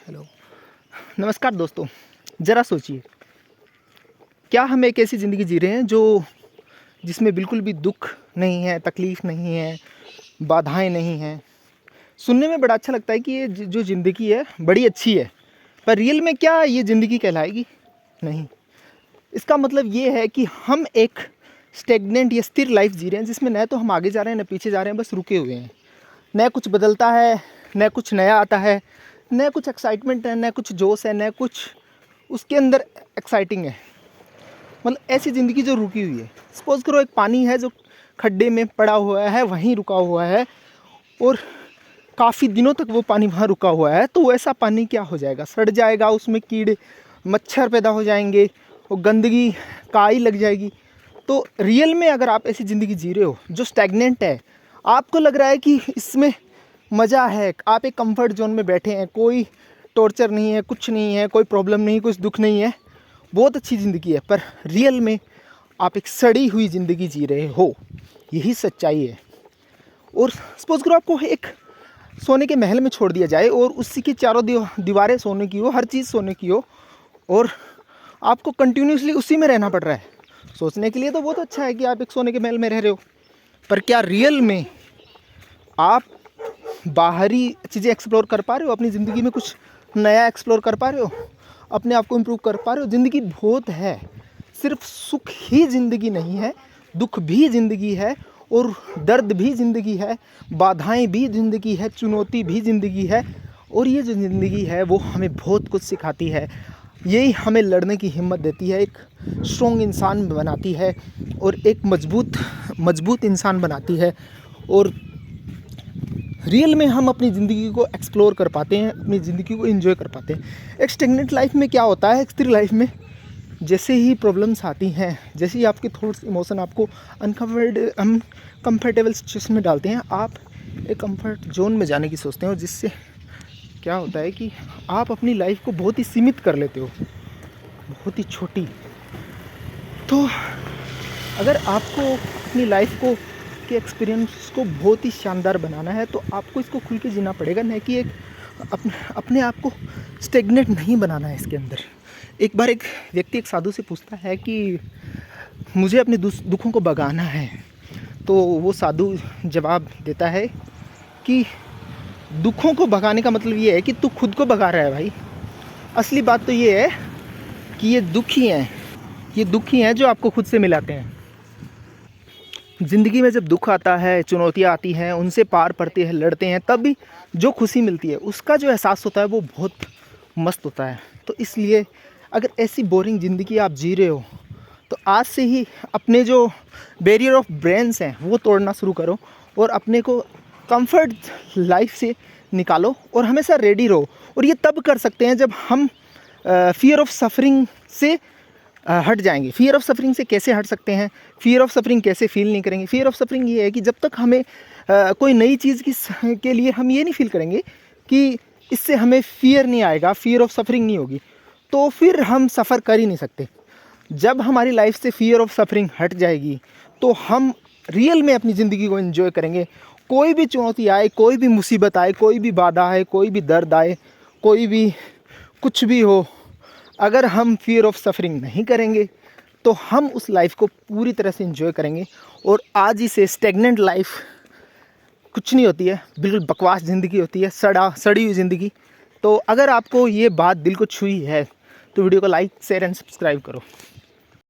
Hello, नमस्कार दोस्तों। ज़रा सोचिए, क्या हम एक ऐसी ज़िंदगी जी रहे हैं जिसमें बिल्कुल भी दुख नहीं है, तकलीफ़ नहीं है, बाधाएं नहीं हैं। सुनने में बड़ा अच्छा लगता है कि ये जो ज़िंदगी है बड़ी अच्छी है, पर रियल में क्या ये ज़िंदगी कहलाएगी? नहीं। इसका मतलब ये है कि हम एक स्टेगनेंट या स्थिर लाइफ जी रहे हैं, जिसमें न तो हम आगे जा रहे हैं न पीछे जा रहे हैं, बस रुके हुए हैं। न कुछ बदलता है, न कुछ नया आता है, न कुछ एक्साइटमेंट है, न कुछ जोश है, न कुछ उसके अंदर एक्साइटिंग है। मतलब ऐसी ज़िंदगी जो रुकी हुई है। सपोज़ करो एक पानी है जो खड्डे में पड़ा हुआ है, वहीं रुका हुआ है और काफ़ी दिनों तक वो पानी वहाँ रुका हुआ है, तो वैसा पानी क्या हो जाएगा? सड़ जाएगा, उसमें कीड़े मच्छर पैदा हो जाएंगे और गंदगी काई लग जाएगी। तो रियल में अगर आप ऐसी ज़िंदगी जी रहे हो जो स्टैग्नेंट है, आपको लग रहा है कि इसमें मज़ा है, आप एक कंफर्ट जोन में बैठे हैं, कोई टॉर्चर नहीं है, कुछ नहीं है, कोई प्रॉब्लम नहीं, कुछ दुख नहीं है, बहुत अच्छी ज़िंदगी है, पर रियल में आप एक सड़ी हुई ज़िंदगी जी रहे हो। यही सच्चाई है। और सपोज करो आपको एक सोने के महल में छोड़ दिया जाए और उसी की चारों दीवारें सोने की हो, हर चीज़ सोने की हो, और आपको कंटिन्यूसली उसी में रहना पड़ रहा है। सोचने के लिए तो बहुत अच्छा है कि आप एक सोने के महल में रह रहे हो, पर क्या रियल में आप बाहरी चीज़ें एक्सप्लोर कर पा रहे हो? अपनी ज़िंदगी में कुछ नया एक्सप्लोर कर पा रहे हो? अपने आप को इम्प्रूव कर पा रहे हो? ज़िंदगी बहुत है, सिर्फ सुख ही ज़िंदगी नहीं है, दुख भी ज़िंदगी है, और दर्द भी ज़िंदगी है, बाधाएं भी ज़िंदगी है, चुनौती भी ज़िंदगी है। और ये जो ज़िंदगी है वो हमें बहुत कुछ सिखाती है। यही हमें लड़ने की हिम्मत देती है, एक स्ट्रॉन्ग इंसान बनाती है और एक मजबूत इंसान बनाती है। और रियल में हम अपनी ज़िंदगी को एक्सप्लोर कर पाते हैं, अपनी ज़िंदगी को एंजॉय कर पाते हैं। एक स्टेगनेंट लाइफ में क्या होता है, एक स्थिर लाइफ में जैसे ही प्रॉब्लम्स आती हैं, जैसे ही आपके थॉट्स इमोशन आपको अनकम्फर्टेबल सिचुएशन में डालते हैं, आप एक कंफर्ट जोन में जाने की सोचते हैं, और जिससे क्या होता है कि आप अपनी लाइफ को बहुत ही सीमित कर लेते हो, बहुत ही छोटी। तो अगर आपको अपनी लाइफ को के एक्सपीरियंस को बहुत ही शानदार बनाना है, तो आपको इसको खुल के जीना पड़ेगा, न कि एक अपने आप को स्टेगनेट नहीं बनाना है इसके अंदर। एक बार एक व्यक्ति एक साधु से पूछता है कि मुझे अपने दुखों को भगाना है, तो वो साधु जवाब देता है कि दुखों को भगाने का मतलब ये है कि तू खुद को भगा रहा है भाई। असली बात तो ये है कि ये दुख ही हैं जो आपको खुद से मिलाते हैं। ज़िंदगी में जब दुख आता है, चुनौतियाँ आती हैं, उनसे पार पड़ते हैं, लड़ते हैं, तब भी जो खुशी मिलती है, उसका जो एहसास होता है वो बहुत मस्त होता है। तो इसलिए अगर ऐसी बोरिंग ज़िंदगी आप जी रहे हो, तो आज से ही अपने जो बैरियर ऑफ ब्रेन्स हैं वो तोड़ना शुरू करो, और अपने को कंफर्ट लाइफ से निकालो, और हमेशा रेडी रहो। और ये तब कर सकते हैं जब हम फियर ऑफ सफरिंग से हट जाएंगे। फियर ऑफ सफरिंग से कैसे हट सकते हैं? फियर ऑफ सफरिंग कैसे फील नहीं करेंगे? फियर ऑफ सफरिंग ये है कि जब तक हमें कोई नई चीज़ के लिए हम ये नहीं फील करेंगे कि इससे हमें फियर नहीं आएगा, फियर ऑफ सफरिंग नहीं होगी, तो फिर हम सफ़र कर ही नहीं सकते। जब हमारी लाइफ से फियर ऑफ सफरिंग हट जाएगी, तो हम रियल में अपनी ज़िंदगी को एंजॉय करेंगे। कोई भी चुनौती आए, कोई भी मुसीबत आए, कोई भी बाधा आए, कोई भी दर्द आए, कोई भी कुछ भी हो, अगर हम फियर ऑफ सफरिंग नहीं करेंगे, तो हम उस लाइफ को पूरी तरह से एंजॉय करेंगे। और आज ही से स्टेगनेंट लाइफ कुछ नहीं होती है, बिल्कुल बकवास ज़िंदगी होती है, सड़ी हुई ज़िंदगी। तो अगर आपको ये बात दिल को छुई है, तो वीडियो को लाइक, शेयर एंड सब्सक्राइब करो।